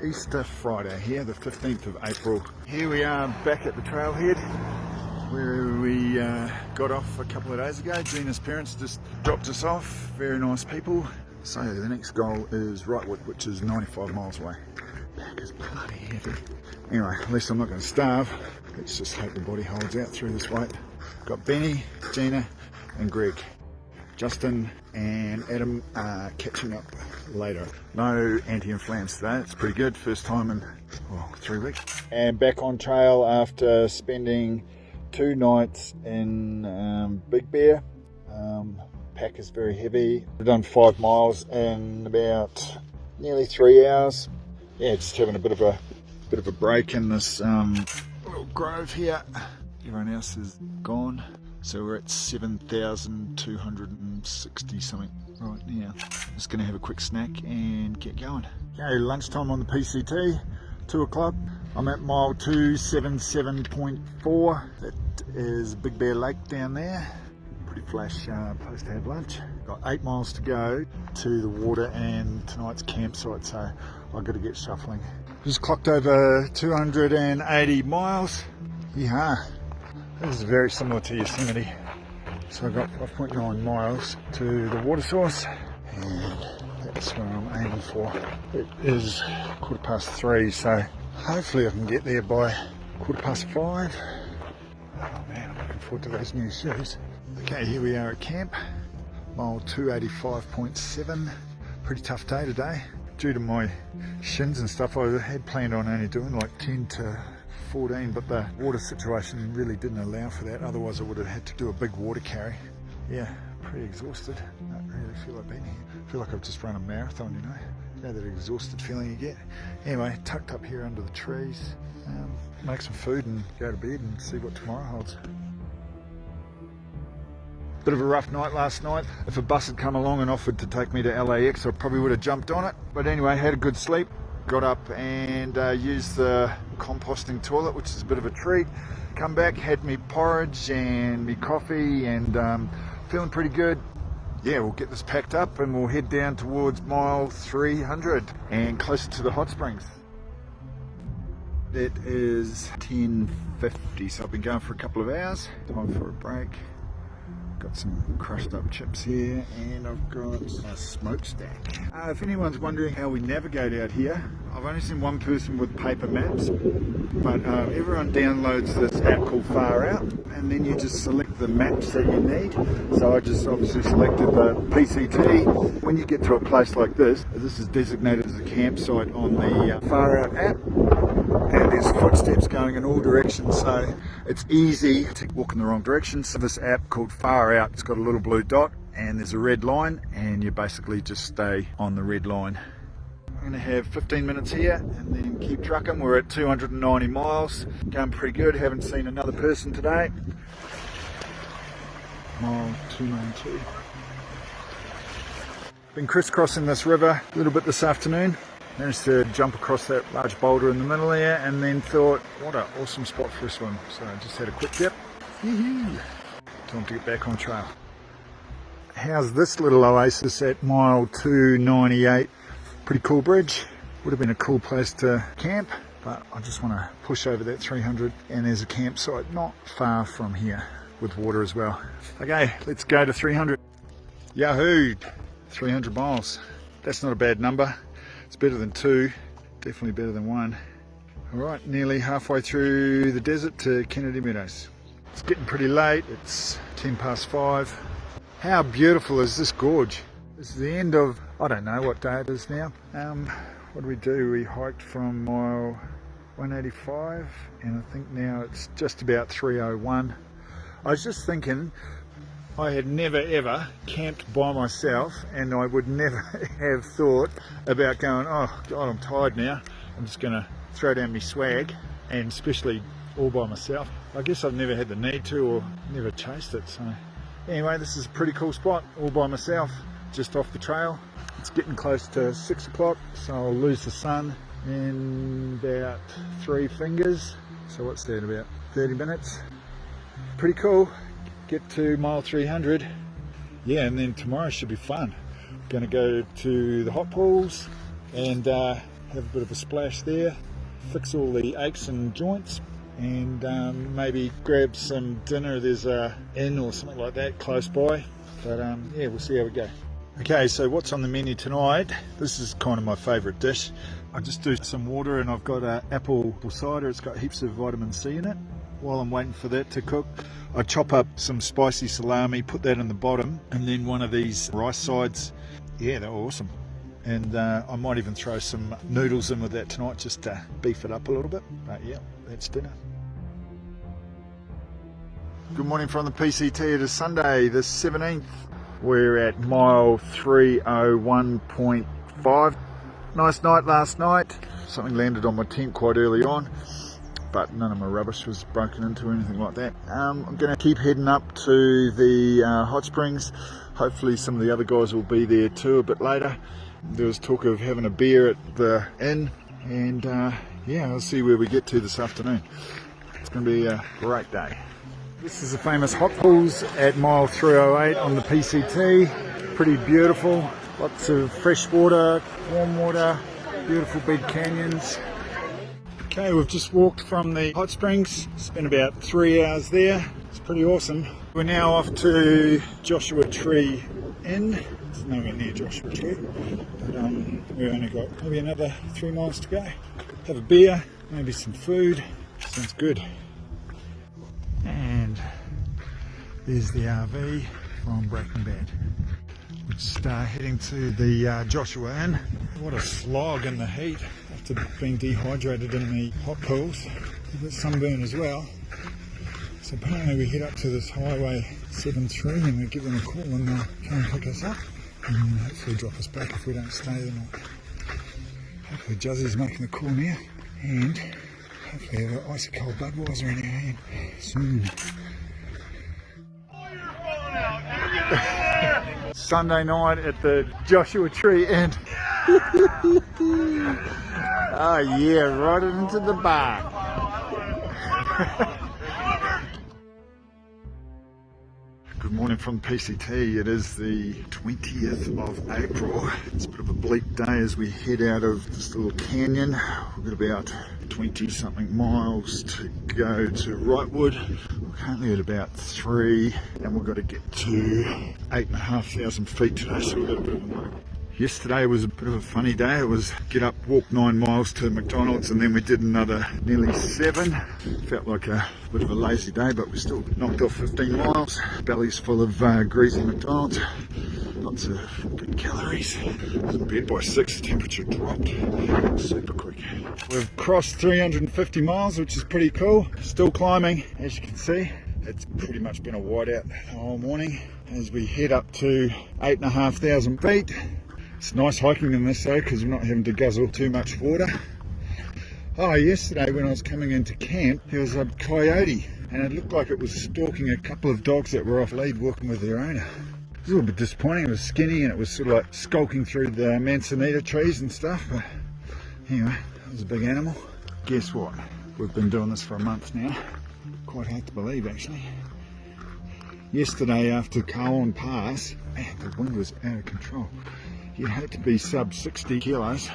Easter Friday here, the 15th of April. Here we are back at the trailhead where we got off a couple of days ago. Gina's parents just dropped us off, very nice people. So the next goal is Rightwood, which is 95 miles away. Back is bloody heavy. Anyway, at least I'm not going to starve. Let's just hope the body holds out through this weight. Got Benny, Gina and Greg. Justin and Adam are catching up later. No anti-inflams today, it's pretty good. First time in 3 weeks. And back on trail after spending 2 nights in Big Bear. Pack is very heavy. We've done 5 miles in about nearly 3 hours. Yeah, just having a bit of a break in this little grove here. Everyone else is gone. So we're at 7,260 something right now. Just going to have a quick snack and get going. Okay, lunchtime on the PCT, 2 o'clock. I'm at mile 277.4. That is Big Bear Lake down there. Pretty flash place to have lunch. Got 8 miles to go to the water and tonight's campsite, so I've got to get shuffling. Just clocked over 280 miles. Yeah. This is very similar to Yosemite. So I've got 5.9 miles to the water source, and that's what I'm aiming for. It is 3:15, so hopefully I can get there by 5:15. Oh man, I'm looking forward to those new shoes. Okay, here we are at camp, mile 285.7. Pretty tough day today. Due to my shins and stuff, I had planned on only doing like 10 to 14, but the water situation really didn't allow for that. Otherwise I would have had to do a big water carry. Yeah, pretty exhausted. I don't really feel like being here. I feel like I've just run a marathon, you know that exhausted feeling you get. Anyway, tucked up here under the trees, make some food and go to bed and see what tomorrow holds. Bit of a rough night last night. If a bus had come along and offered to take me to LAX, I probably would have jumped on it. But anyway, had a good sleep. Got up and used the composting toilet, which is a bit of a treat. Come back, had me porridge and me coffee, and feeling pretty good. Yeah, we'll get this packed up and we'll head down towards mile 300 and closer to the hot springs. It is 10:50, so I've been going for a couple of hours. Time for a break. Got some crushed up chips here, and I've got a smokestack. If anyone's wondering how we navigate out here, I've only seen one person with paper maps, but everyone downloads this app called Far Out, and then you just select the maps that you need. So I just obviously selected the PCT. When you get to a place like this is designated as a campsite on the Far Out app. And there's footsteps going in all directions, so it's easy to walk in the wrong direction. So this app called Far Out, it's got a little blue dot and there's a red line, and you basically just stay on the red line. I'm going to have 15 minutes here and then keep trucking. We're at 290 miles, going pretty good. Haven't seen another person today. Mile 292. Been crisscrossing this river a little bit this afternoon. Managed to jump across that large boulder in the middle there, and then thought, what an awesome spot for a swim. So I just had a quick dip. Time to get back on trail. How's this little oasis at mile 298? Pretty cool bridge. Would have been a cool place to camp, but I just want to push over that 300, and there's a campsite not far from here with water as well. Okay, let's go to 300. Yahoo! 300 miles. That's not a bad number. It's better than 2, definitely better than 1. Alright, nearly halfway through the desert to Kennedy Meadows. It's getting pretty late, it's 5:10. How beautiful is this gorge? This is the end of, I don't know what day it is now. What do? We hiked from mile 185, and I think now it's just about 301. I was just thinking, I had never ever camped by myself, and I would never have thought about going, oh God, I'm tired now, I'm just going to throw down my swag, and especially all by myself. I guess I've never had the need to, or never chased it. So anyway, this is a pretty cool spot, all by myself, just off the trail. It's getting close to 6 o'clock, so I'll lose the sun in about 3 fingers. So what's that, about 30 minutes? Pretty cool. Get to mile 300. Yeah, and then tomorrow should be fun. Going to go to the hot pools and have a bit of a splash there, fix all the aches and joints, and maybe grab some dinner. There's a inn or something like that close by, but yeah, we'll see how we go. Okay, so what's on the menu tonight? This is kind of my favourite dish. I just do some water and I've got an apple cider. It's got heaps of vitamin C in it. While I'm waiting for that to cook, I chop up some spicy salami, put that in the bottom, and then one of these rice sides. Yeah, they're awesome. And I might even throw some noodles in with that tonight just to beef it up a little bit. But yeah, that's dinner. Good morning from the PCT. It is Sunday the 17th. We're at mile 301.5. Nice night last night. Something landed on my tent quite early on, but none of my rubbish was broken into or anything like that. I'm going to keep heading up to the hot springs. Hopefully some of the other guys will be there too a bit later. There was talk of having a beer at the inn, and yeah, I'll see where we get to this afternoon. It's going to be a great day. This is the famous hot pools at mile 308 on the PCT. Pretty beautiful, lots of fresh water, warm water, beautiful big canyons. Okay, we've just walked from the hot springs, spent about 3 hours there. It's pretty awesome. We're now off to Joshua Tree Inn. It's nowhere near Joshua Tree, but we've only got maybe another 3 miles to go. Have a beer, maybe some food. Sounds good. And there's the RV from Breaking Bad. We're just heading to the Joshua Inn. What a slog in the heat after being dehydrated in the hot pools. A bit sunburn as well. So apparently we head up to this highway 73 and we give them a call and they'll come and pick us up and hopefully drop us back if we don't stay the night. Hopefully Juzzy's making the call now, and hopefully have an icy cold Budweiser in our hand soon. Sunday night at the Joshua Tree Inn. Oh yeah, right into the bar. Good morning from PCT. It is the 20th of April. It's a bit of a bleak day as we head out of this little canyon. We've got about 20 something miles to go to Wrightwood. We're currently at about 3 and we've got to get to 8,500 feet today, so we've got a bit of a way. Yesterday was a bit of a funny day. It was get up, walk 9 miles to McDonald's, and then we did another nearly 7. Felt like a bit of a lazy day, but we still knocked off 15 miles. Belly's full of greasy McDonald's. Lots of good calories. I was in bed by 6, the temperature dropped super quick. We've crossed 350 miles, which is pretty cool. Still climbing, as you can see. It's pretty much been a whiteout the whole morning as we head up to 8,500 feet. It's nice hiking in this though, because we're not having to guzzle too much water. Oh, yesterday when I was coming into camp, there was a coyote, and it looked like it was stalking a couple of dogs that were off lead walking with their owner. It was a little bit disappointing. It was skinny and it was sort of like skulking through the manzanita trees and stuff. But anyway, it was a big animal. Guess what? We've been doing this for a month now. Quite hard to believe actually. Yesterday after Cowan Pass, man, the wind was out of control. You had to be sub 60 kilos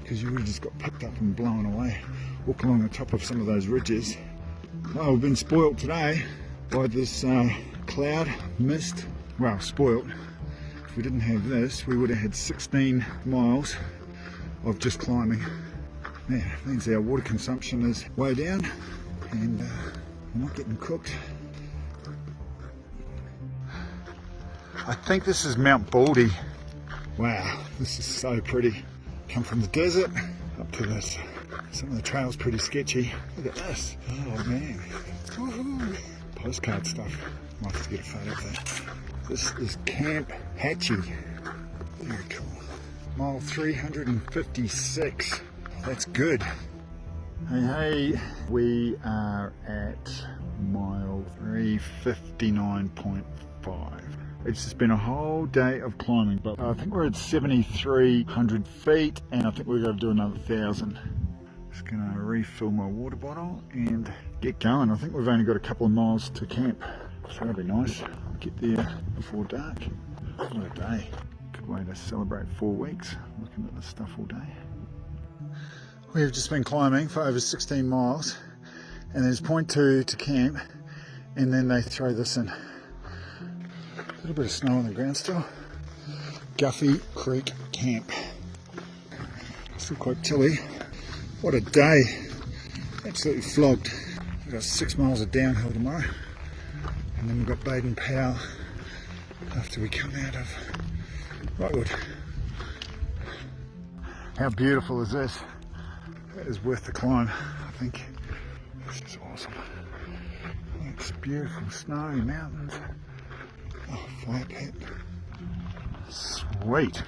because you would have just got picked up and blown away. Walk along the top of some of those ridges. Oh, we've been spoilt today by this cloud mist. Well, spoilt. If we didn't have this, we would have had 16 miles of just climbing. Man, it means our water consumption is way down and we're not getting cooked. I think this is Mount Baldy. Wow, this is so pretty. Come from the desert up to this. Some of the trails pretty sketchy. Look at this. Oh man. Woohoo. Postcard stuff. Might have to get a photo of that. This is Camp Hatchie. Very cool. Mile 356. That's good. Hey, we are at mile 359.5. It's just been a whole day of climbing, but I think we're at 7,300 feet and I think we've got to do another 1,000. Just going to refill my water bottle and get going. I think we've only got a couple of miles to camp, so that'll be nice. Get there before dark. What a day. Good way to celebrate 4 weeks, looking at this stuff all day. We've just been climbing for over 16 miles, and there's point 2 to camp, and then they throw this in. A little bit of snow on the ground still. Guffey Creek Camp. Still quite chilly. What a day. Absolutely flogged. We've got 6 miles of downhill tomorrow, and then we've got Baden Powell after we come out of Rockwood. How beautiful is this? That is worth the climb, I think. This is awesome. It's beautiful, snowy mountains. Oh, flat pit. Sweet.